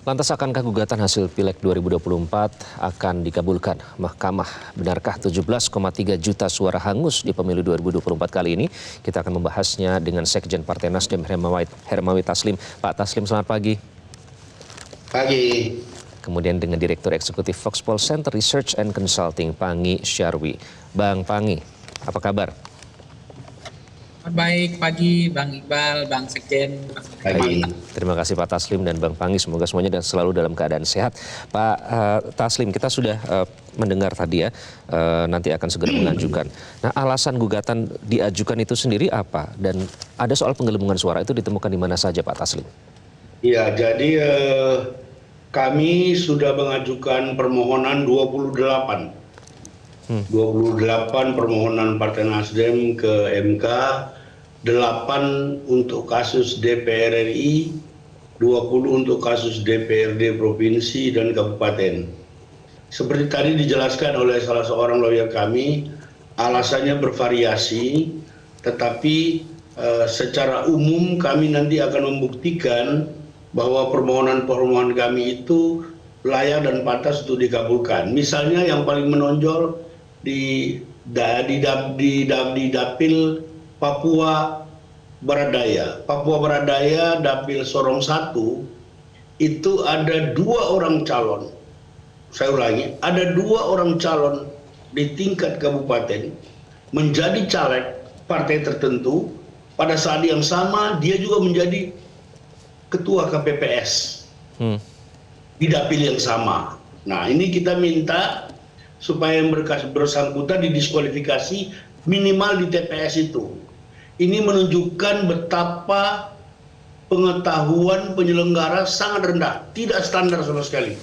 Lantas akankah gugatan hasil Pileg 2024 akan dikabulkan? Mahkamah, benarkah 17,3 juta suara hangus di pemilu 2024 kali ini? Kita akan membahasnya dengan Sekjen Partai Nasdem Hermawi Taslim. Pak Taslim, selamat pagi. Pagi. Kemudian dengan Direktur Eksekutif Foxpol Center Research and Consulting, Pangi Syarwi. Bang Pangi, apa kabar? Baik, pagi Bang Iqbal, Bang Sekjen. Pagi. Terima kasih Pak Taslim dan Bang Pangi, semoga semuanya selalu dalam keadaan sehat. Pak Taslim, kita sudah mendengar tadi ya, nanti akan segera mengajukan. Nah, alasan gugatan diajukan itu sendiri apa? Dan ada soal penggelembungan suara itu ditemukan di mana saja Pak Taslim? Ya, jadi kami sudah mengajukan permohonan 28 permohonan Partai Nasdem ke MK, 8 untuk kasus DPR RI, 20 untuk kasus DPRD provinsi dan kabupaten. Seperti tadi dijelaskan oleh salah seorang lawyer kami, alasannya bervariasi, tetapi secara umum kami nanti akan membuktikan bahwa permohonan-permohonan kami itu layak dan pantas untuk dikabulkan. Misalnya yang paling menonjol di dapil Papua Barat Daya, dapil Sorong 1, itu ada 2 orang calon. Saya ulangi, ada 2 orang calon di tingkat kabupaten menjadi caleg partai tertentu. Pada saat yang sama dia juga menjadi ketua KPPS di dapil yang sama. Nah, ini kita minta supaya yang bersangkutan didiskualifikasi minimal di TPS itu. Ini menunjukkan betapa pengetahuan penyelenggara sangat rendah, tidak standar sama sekali.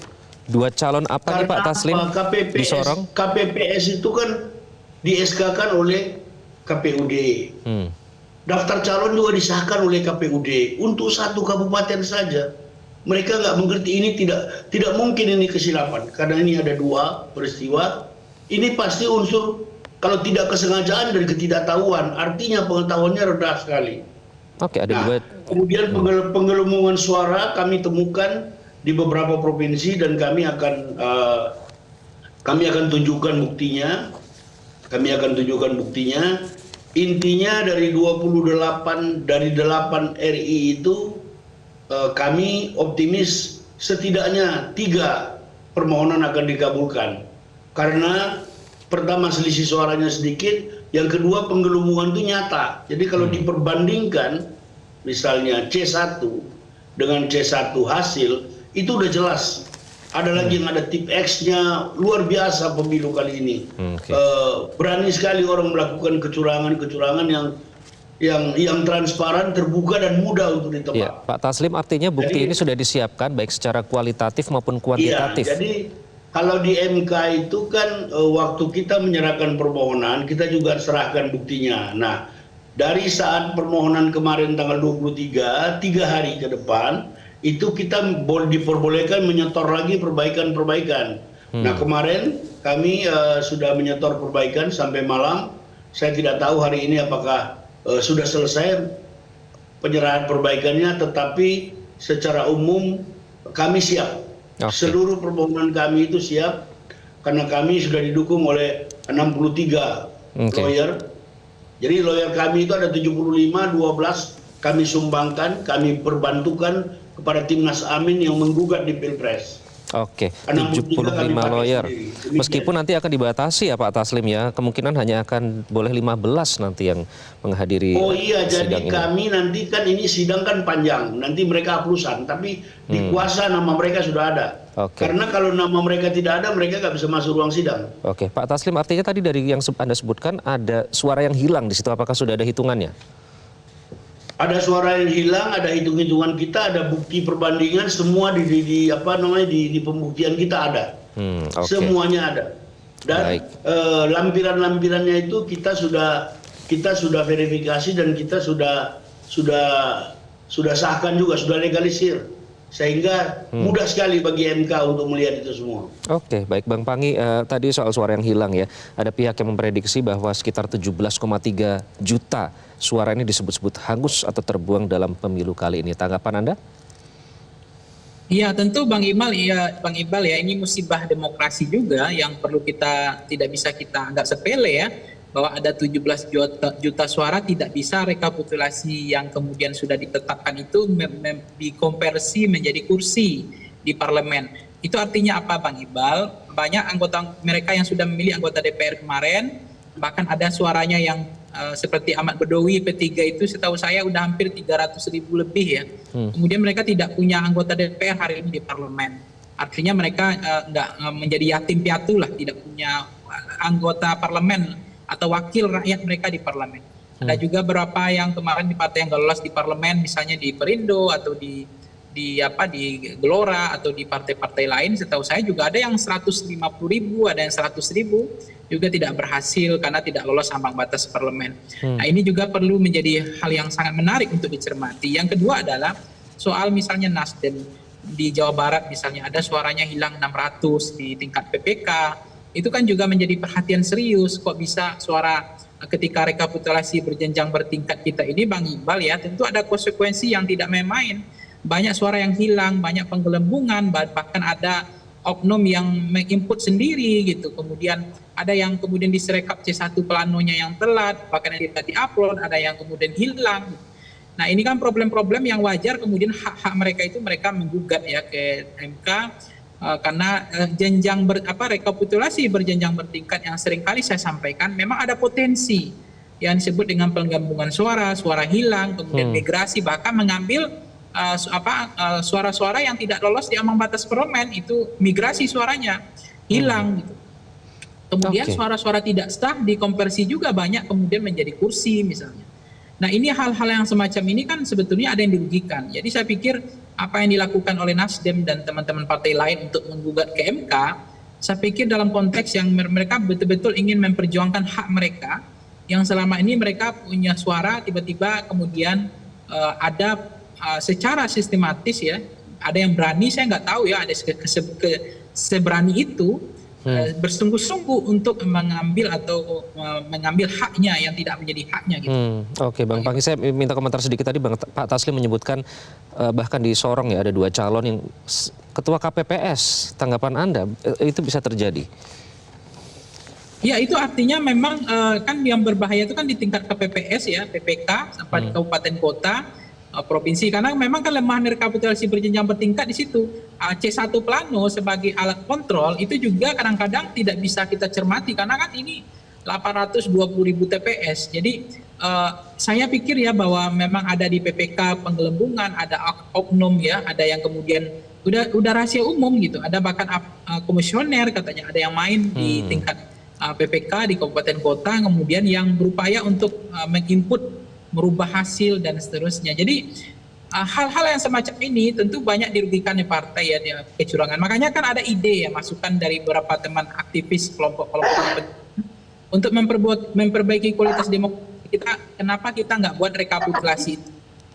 2 calon apa nih Pak Taslim di Sorong? KPPS itu kan di-SK-kan oleh KPUD. Daftar calon juga disahkan oleh KPUD untuk 1 kabupaten saja. Mereka nggak mengerti, ini tidak mungkin ini kesilapan, karena ini ada 2 peristiwa. Ini pasti unsur, kalau tidak kesengajaan dan ketidaktahuan, artinya pengetahuannya rendah sekali. Oke, ada 2. Kemudian penggelembungan suara kami temukan di beberapa provinsi dan kami akan tunjukkan buktinya. Intinya dari 8 RI itu kami optimis setidaknya 3 permohonan akan dikabulkan. Karena pertama selisih suaranya sedikit, yang kedua penggelembungan itu nyata. Jadi kalau diperbandingkan misalnya C1 dengan C1 hasil, itu udah jelas. Ada lagi yang ada tip X-nya, luar biasa pemilu kali ini. Berani sekali orang melakukan kecurangan yang transparan, terbuka dan mudah untuk ditebak. Ya, Pak Taslim, artinya bukti ini sudah disiapkan baik secara kualitatif maupun kuantitatif. Iya, jadi kalau di MK itu kan waktu kita menyerahkan permohonan, kita juga serahkan buktinya. Nah, dari saat permohonan kemarin tanggal 23, 3 hari ke depan, itu kita diperbolehkan menyetor lagi perbaikan-perbaikan. Nah, kemarin kami sudah menyetor perbaikan sampai malam. Saya tidak tahu hari ini apakah sudah selesai penyerahan perbaikannya, tetapi secara umum kami siap. Seluruh permohonan kami itu siap, karena kami sudah didukung oleh 63 lawyer. Jadi lawyer kami itu ada 75, 12 kami sumbangkan, kami perbantukan kepada Timnas Amin yang menggugat di Pilpres. Oke, 75 lawyer. Meskipun nanti akan dibatasi ya Pak Taslim ya, kemungkinan hanya akan boleh 15 nanti yang menghadiri sidang. Oh iya, jadi ini. kami nanti kan ini sidang kan panjang, nanti mereka haplusan, tapi di kuasa nama mereka sudah ada. Karena kalau nama mereka tidak ada, mereka nggak bisa masuk ruang sidang. Oke, Pak Taslim, artinya tadi dari yang Anda sebutkan ada suara yang hilang di situ, apakah sudah ada hitungannya? Ada suara yang hilang, ada hitung-hitungan kita, ada bukti perbandingan, semua di pembuktian kita ada. Semuanya ada. Dan lampiran-lampirannya itu kita sudah verifikasi dan kita sudah sahkan juga, sudah legalisir. Sehingga mudah sekali bagi MK untuk melihat itu semua. Oke, baik Bang Pangi, tadi soal suara yang hilang ya. Ada pihak yang memprediksi bahwa sekitar 17,3 juta suara ini disebut-sebut hangus atau terbuang dalam pemilu kali ini. Tanggapan Anda? Oh iya, jadi kami nanti kan ini sidang kan panjang, nanti mereka haplusan, tapi di kuasa nama mereka sudah ada. Karena kalau nama mereka tidak ada, mereka nggak bisa masuk ruang sidang. Oke, Oh iya, jadi Iya, tentu Bang Iqbal, ya, ini musibah demokrasi juga yang perlu tidak bisa kita anggap sepele ya, bahwa ada 17 juta suara tidak bisa rekapitulasi yang kemudian sudah ditetapkan itu dikonversi menjadi kursi di parlemen. Itu artinya apa Bang Iqbal? Banyak anggota mereka yang sudah memilih anggota DPR kemarin, bahkan ada suaranya yang seperti Ahmad Bedowi P3 itu setahu saya udah hampir 300.000 lebih ya. Kemudian mereka tidak punya anggota DPR hari ini di parlemen. Artinya mereka nggak menjadi yatim piatu lah, tidak punya anggota parlemen atau wakil rakyat mereka di parlemen. Ada juga beberapa yang kemarin di partai yang nggak lolos di parlemen, misalnya di Perindo atau di Gelora atau di partai-partai lain. Setahu saya juga ada yang 150.000, ada yang 100.000 juga tidak berhasil karena tidak lolos ambang batas parlemen. Nah ini juga perlu menjadi hal yang sangat menarik untuk dicermati. Yang kedua adalah soal misalnya Nasdem di Jawa Barat misalnya ada suaranya hilang 600 di tingkat PPK. Itu kan juga menjadi perhatian serius, kok bisa suara ketika rekapitulasi berjenjang bertingkat kita ini Bang Iqbal ya, tentu ada konsekuensi yang tidak main-main. Banyak suara yang hilang, banyak penggelembungan, bahkan ada oknum yang menginput sendiri gitu. Kemudian ada yang kemudian diserekap C1 planonya yang telat, bahkan yang tidak diupload, ada yang kemudian hilang. Nah ini kan problem-problem yang wajar kemudian hak-hak mereka itu mereka menggugat ya ke MK karena rekapitulasi berjenjang bertingkat yang seringkali saya sampaikan memang ada potensi yang disebut dengan penggabungan suara hilang, kemudian migrasi, bahkan mengambil suara-suara yang tidak lolos di ambang batas parlemen itu migrasi suaranya hilang gitu. Kemudian suara-suara tidak sah dikonversi juga banyak kemudian menjadi kursi misalnya. Nah ini hal-hal yang semacam ini kan sebetulnya ada yang dirugikan. Jadi saya pikir apa yang dilakukan oleh Nasdem dan teman-teman partai lain untuk menggugat ke MK, saya pikir dalam konteks yang mereka betul-betul ingin memperjuangkan hak mereka yang selama ini mereka punya suara tiba-tiba kemudian ada secara sistematis ya, ada yang berani, saya nggak tahu ya, ada seberani itu bersungguh-sungguh untuk mengambil haknya yang tidak menjadi haknya gitu. Oke, Bang Panggi, saya minta komentar sedikit tadi Pak Taslim menyebutkan bahkan di Sorong ya ada 2 calon yang ketua KPPS. Tanggapan Anda itu bisa terjadi? Ya itu artinya memang kan yang berbahaya itu kan di tingkat KPPS ya, PPK sampai kabupaten kota, provinsi, karena memang kelemahan rekapitulasi berjenjang bertingkat di situ. C1 plano sebagai alat kontrol itu juga kadang-kadang tidak bisa kita cermati karena kan ini 820.000 TPS. Jadi saya pikir ya bahwa memang ada di PPK penggelembungan, ada oknum ya, ada yang kemudian udah rahasia umum gitu. Ada bahkan komisioner katanya ada yang main di tingkat PPK di kabupaten kota kemudian yang berupaya untuk menginput merubah hasil dan seterusnya. Jadi hal-hal yang semacam ini tentu banyak dirugikan di partai ya, di kecurangan. Makanya kan ada ide ya, masukan dari beberapa teman aktivis kelompok-kelompok untuk memperbaiki kualitas demokrasi kita. Kenapa kita nggak buat rekapitulasi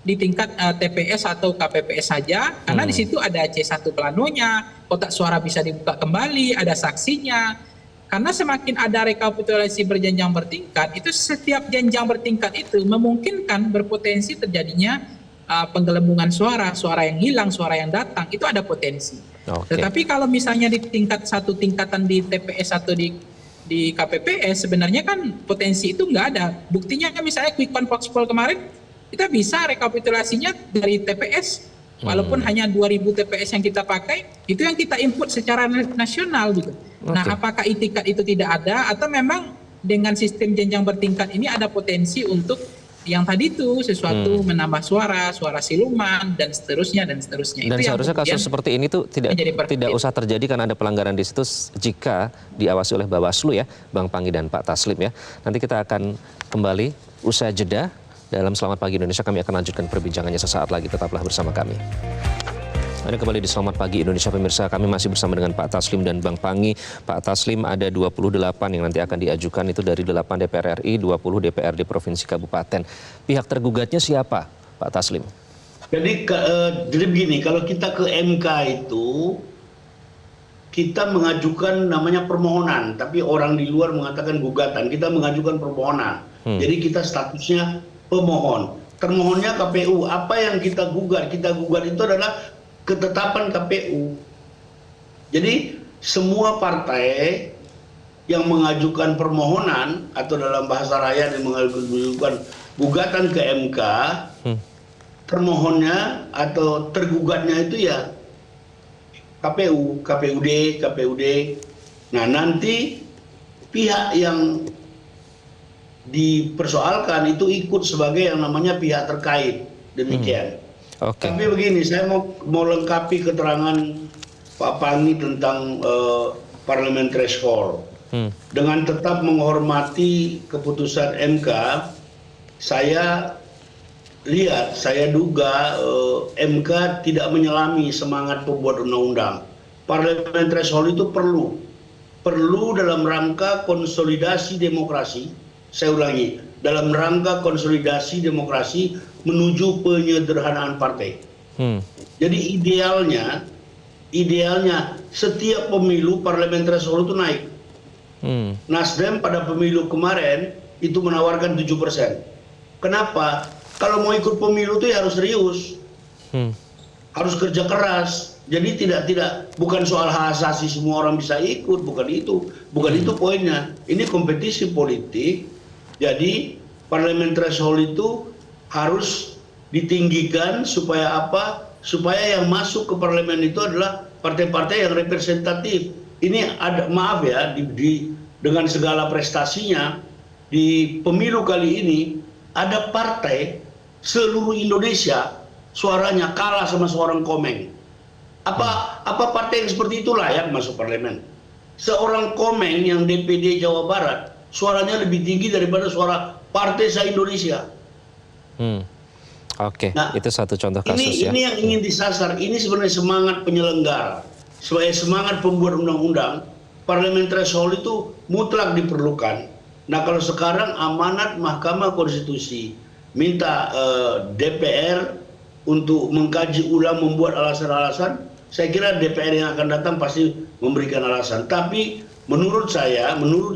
di tingkat TPS atau KPPS saja? Karena di situ ada C1 planonya, kotak suara bisa dibuka kembali, ada saksinya. Karena semakin ada rekapitulasi berjenjang bertingkat, itu setiap jenjang bertingkat itu memungkinkan berpotensi terjadinya penggelembungan suara yang hilang, suara yang datang, itu ada potensi. Tetapi kalau misalnya di satu tingkatan di TPS atau di KPPS, sebenarnya kan potensi itu nggak ada. Buktinya kan misalnya quick count Vox Poll kemarin, kita bisa rekapitulasinya dari TPS, walaupun hanya 2.000 TPS yang kita pakai, itu yang kita input secara nasional gitu. Nah, apakah itikat itu tidak ada atau memang dengan sistem jenjang bertingkat ini ada potensi untuk yang tadi itu sesuatu menambah suara siluman dan seterusnya. Dan itu seharusnya kasus seperti ini tuh tidak usah terjadi karena ada pelanggaran di situ jika diawasi oleh Bawaslu ya, Bang Panggi dan Pak Taslim ya. Nanti kita akan kembali usai jeda. Dalam Selamat Pagi Indonesia kami akan lanjutkan perbincangannya sesaat lagi, tetaplah bersama kami. Anda kembali di Selamat Pagi Indonesia pemirsa, kami masih bersama dengan Pak Taslim dan Bang Panggi. Pak Taslim ada 28 yang nanti akan diajukan, itu dari 8 DPR RI, 20 DPRD Provinsi Kabupaten. Pihak tergugatnya siapa Pak Taslim? Jadi begini, kalau kita ke MK itu kita mengajukan namanya permohonan, tapi orang di luar mengatakan gugatan, kita mengajukan permohonan. Jadi kita statusnya pemohon. Termohonnya KPU. Apa yang kita gugat? Kita gugat itu adalah ketetapan KPU. Jadi semua partai yang mengajukan permohonan atau dalam bahasa rakyat yang mengajukan gugatan ke MK, termohonnya atau tergugatnya itu ya KPU, KPUD. Nah, nanti pihak yang dipersoalkan itu ikut sebagai yang namanya pihak terkait. Demikian. Tapi begini, saya mau lengkapi keterangan Pak Pangi tentang parliament threshold. Dengan tetap menghormati keputusan MK, saya duga MK tidak menyelami semangat pembuat undang-undang. Parliament threshold itu perlu dalam rangka konsolidasi demokrasi. Saya ulangi, dalam rangka konsolidasi demokrasi menuju penyederhanaan partai. Jadi idealnya setiap pemilu parliament threshold itu naik. Nasdem pada pemilu kemarin itu menawarkan 7%. Kenapa? Kalau mau ikut pemilu itu ya harus serius, harus kerja keras. Jadi bukan soal hak asasi semua orang bisa ikut, bukan itu poinnya. Ini kompetisi politik. Jadi parliament threshold itu harus ditinggikan supaya apa? Supaya yang masuk ke parlemen itu adalah partai-partai yang representatif. Ini ada, maaf ya, dengan segala prestasinya di pemilu kali ini ada partai seluruh Indonesia suaranya kalah sama seorang Komeng. Apa partai yang seperti itu layak masuk parlemen? Seorang Komeng yang DPD Jawa Barat suaranya lebih tinggi daripada suara partai se-Indonesia. Nah, itu satu contoh kasus ya. Ini yang ingin disasar. Ini sebenarnya semangat penyelenggara. Sebagai semangat pembuat undang-undang, parliament threshold itu mutlak diperlukan. Nah, kalau sekarang amanat Mahkamah Konstitusi minta DPR untuk mengkaji ulang, membuat alasan-alasan, saya kira DPR yang akan datang pasti memberikan alasan. Tapi menurut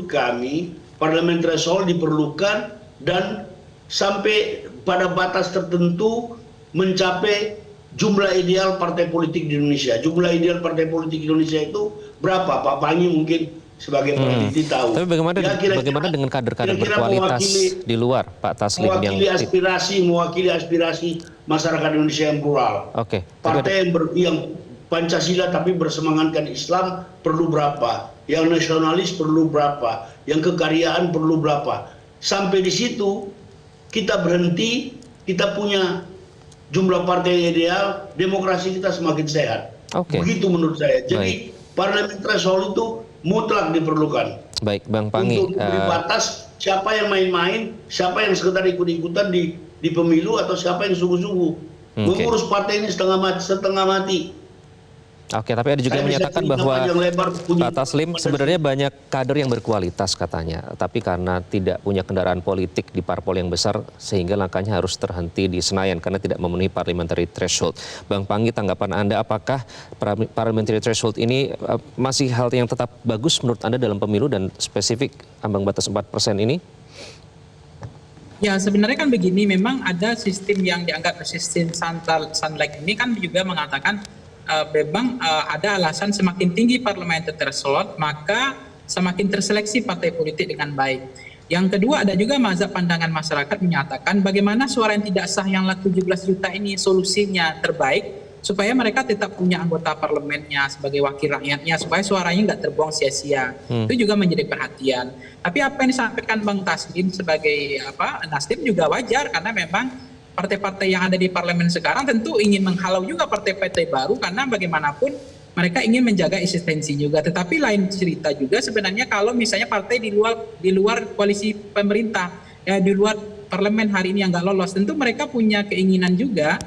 kami, parliament threshold diperlukan dan sampai pada batas tertentu mencapai jumlah ideal partai politik di Indonesia. Jumlah ideal partai politik di Indonesia itu berapa? Pak Pangi mungkin sebagai peneliti tahu. Tapi bagaimana dengan kader-kader berkualitas di luar, Pak Taslim? Mewakili aspirasi masyarakat Indonesia yang plural. Partai yang Pancasila tapi bersemangatkan Islam perlu berapa? Yang nasionalis perlu berapa? Yang kekaryaan perlu berapa? Sampai di situ kita berhenti, kita punya jumlah partai ideal, demokrasi kita semakin sehat. Begitu menurut saya. Jadi parliament threshold itu mutlak diperlukan. Baik, Bang Pangi. Untuk beri batas siapa yang main-main, siapa yang sekedar ikut-ikutan di pemilu atau siapa yang sungguh-sungguh mengurus partai ini setengah mati. Tapi ada juga yang menyatakan bahwa Pak Taslim sebenarnya banyak kader yang berkualitas katanya, tapi karena tidak punya kendaraan politik di parpol yang besar sehingga langkahnya harus terhenti di Senayan karena tidak memenuhi parliamentary threshold. Bang Pangi, tanggapan Anda, apakah parliamentary threshold ini masih hal yang tetap bagus menurut Anda dalam pemilu dan spesifik ambang batas 4% ini? Ya, sebenarnya kan begini, memang ada sistem yang dianggap sistem Sunlight ini kan juga mengatakan memang ada alasan semakin tinggi parliamentary threshold maka semakin terseleksi partai politik dengan baik. Yang kedua, ada juga mazhab pandangan masyarakat menyatakan bagaimana suara yang tidak sah yang 17 juta ini solusinya terbaik supaya mereka tetap punya anggota parlemennya sebagai wakil rakyatnya supaya suaranya nggak terbuang sia-sia. Itu juga menjadi perhatian. Tapi apa yang disampaikan Bang Taslim sebagai Nasdem juga wajar karena memang partai-partai yang ada di parlemen sekarang tentu ingin menghalau juga partai-partai baru karena bagaimanapun mereka ingin menjaga eksistensi juga. Tetapi lain cerita juga sebenarnya kalau misalnya partai di luar koalisi pemerintah, di luar parlemen hari ini yang nggak lolos, tentu mereka punya keinginan juga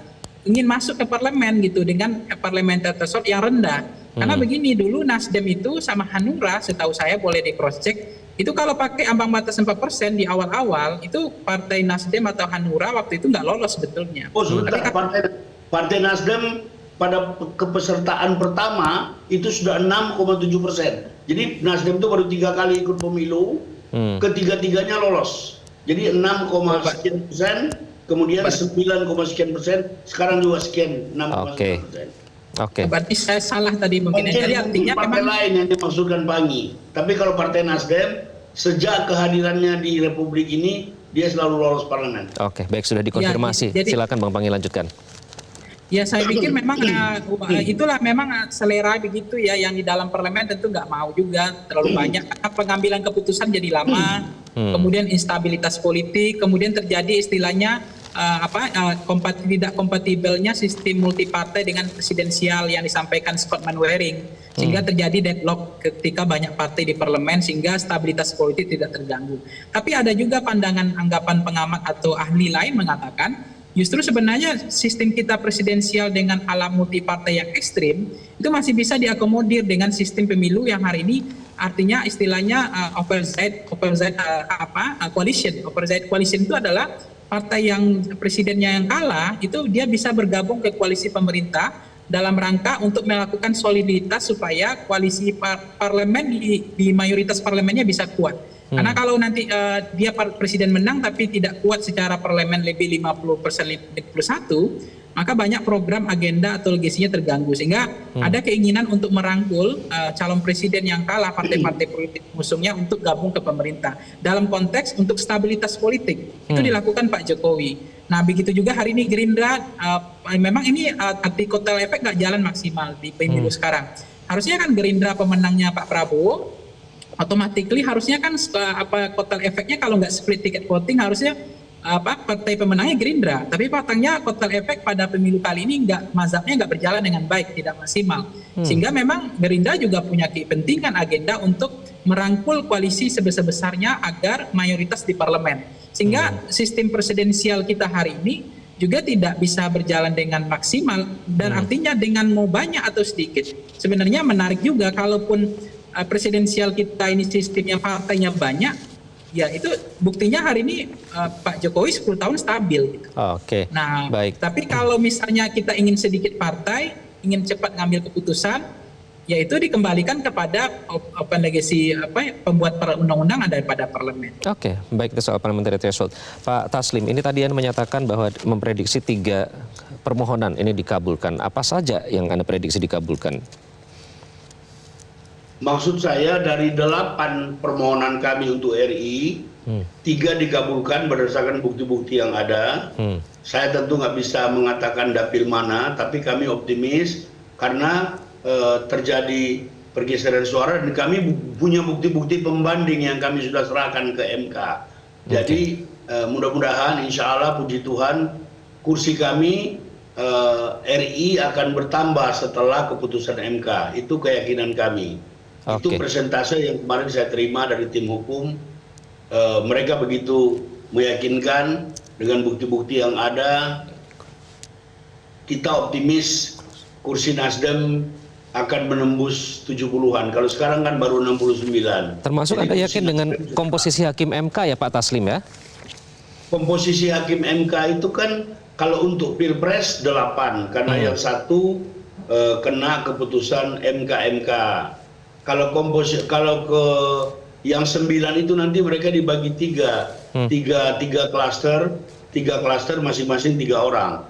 ingin masuk ke parlemen gitu dengan parliamentary threshold yang rendah. Karena begini, dulu Nasdem itu sama Hanura setahu saya boleh di cross check. Itu kalau pakai ambang batas 4% di awal-awal, itu partai Nasdem atau Hanura waktu itu nggak lolos sebetulnya. Sebentar, partai Nasdem pada kepesertaan pertama itu sudah 6,7%. Jadi Nasdem itu baru 3 kali ikut pemilu, ketiga-tiganya lolos. Jadi 6,sekian %, kemudian 9, sekian %, sekarang juga sekian 6,9%. Oke. Berarti saya salah tadi mungkin. Jadi artinya partai memang lain yang dimaksudkan Pangi. Tapi kalau Partai Nasdem, sejak kehadirannya di Republik ini, dia selalu lolos parlemen. Oke, baik, sudah dikonfirmasi. jadi- Silakan Bang Pangi lanjutkan. ya saya pikir memang itulah memang selera begitu ya, yang di dalam parlemen tentu nggak mau juga terlalu banyak karena pengambilan keputusan jadi lama, kemudian instabilitas politik, kemudian terjadi istilahnya tidak kompatibelnya sistem multipartai dengan presidensial yang disampaikan Scott Manwaring, sehingga terjadi deadlock ketika banyak partai di parlemen sehingga stabilitas politik tidak terganggu. Tapi ada juga pandangan anggapan pengamat atau ahli lain mengatakan justru sebenarnya sistem kita presidensial dengan ala multipartai yang ekstrim itu masih bisa diakomodir dengan sistem pemilu yang hari ini artinya istilahnya oversight coalition itu adalah partai yang presidennya yang kalah itu dia bisa bergabung ke koalisi pemerintah dalam rangka untuk melakukan soliditas supaya koalisi parlemen di mayoritas parlemennya bisa kuat. Karena kalau nanti dia presiden menang tapi tidak kuat secara parlemen lebih 50% 51, maka banyak program agenda atau legasinya terganggu. Sehingga ada keinginan untuk merangkul calon presiden yang kalah partai-partai politik musuhnya untuk gabung ke pemerintah. Dalam konteks untuk stabilitas politik, itu dilakukan Pak Jokowi. Nah begitu juga hari ini Gerindra, memang ini arti kotel efek nggak jalan maksimal di pemilu sekarang. Harusnya kan Gerindra pemenangnya Pak Prabowo, automatically harusnya kan kotel efeknya kalau nggak split ticket voting harusnya partai pemenangnya Gerindra, tapi faktanya kotel efek pada pemilu kali ini mazhabnya nggak berjalan dengan baik, tidak maksimal, sehingga memang Gerindra juga punya kepentingan agenda untuk merangkul koalisi sebesar-besarnya agar mayoritas di parlemen, sehingga sistem presidensial kita hari ini juga tidak bisa berjalan dengan maksimal dan artinya dengan mau banyak atau sedikit sebenarnya menarik juga kalaupun presidensial kita ini sistemnya partainya banyak, ya itu buktinya hari ini Pak Jokowi 10 tahun stabil. Gitu. Oke. Nah, baik. tapi kalau misalnya kita ingin sedikit partai, ingin cepat ngambil keputusan, ya itu dikembalikan kepada legasi pembuat undang-undang daripada parlemen. Oke, baik, itu soal parliamentary threshold. Pak Taslim, ini tadi Anda menyatakan bahwa memprediksi 3 permohonan ini dikabulkan. Apa saja yang Anda prediksi dikabulkan? Maksud saya dari 8 permohonan kami untuk RI, 3 dikabulkan berdasarkan bukti-bukti yang ada. Saya tentu nggak bisa mengatakan dapil mana, tapi kami optimis karena terjadi pergeseran suara dan kami punya bukti-bukti pembanding yang kami sudah serahkan ke MK. Jadi mudah-mudahan insya Allah puji Tuhan kursi kami RI akan bertambah setelah keputusan MK. Itu keyakinan kami. Itu persentase yang kemarin saya terima dari tim hukum. Mereka begitu meyakinkan dengan bukti-bukti yang ada. Kita optimis kursi Nasdem akan menembus 70-an. Kalau sekarang kan baru 69. Termasuk Anda yakin dengan komposisi hakim MK ya Pak Taslim ya? Komposisi hakim MK itu kan kalau untuk Pilpres 8, karena yang satu kena keputusan MK. Kalau ke yang 9 itu nanti mereka dibagi 3 klaster masing-masing 3 orang.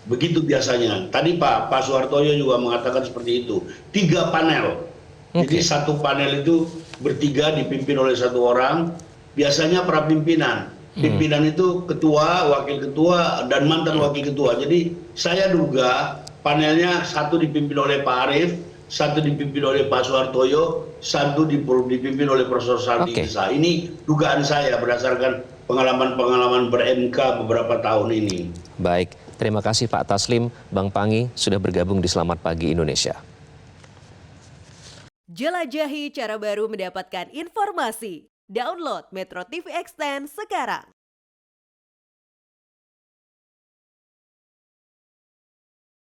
Begitu biasanya. Tadi Pak Suhartoyo juga mengatakan seperti itu. 3 panel. Jadi satu panel itu bertiga dipimpin oleh 1 orang. Biasanya para pimpinan. Pimpinan itu ketua, wakil ketua, dan mantan wakil ketua. Jadi saya duga panelnya 1 dipimpin oleh Pak Arief, 1 dipimpin oleh Pak Suhartoyo, 1 dipimpin oleh Profesor Saldi Isa. Ini dugaan saya berdasarkan pengalaman-pengalaman ber-MK beberapa tahun ini. Baik, terima kasih Pak Taslim, Bang Pangi sudah bergabung di Selamat Pagi Indonesia. Jelajahi cara baru mendapatkan informasi. Download Metro TV Extend sekarang.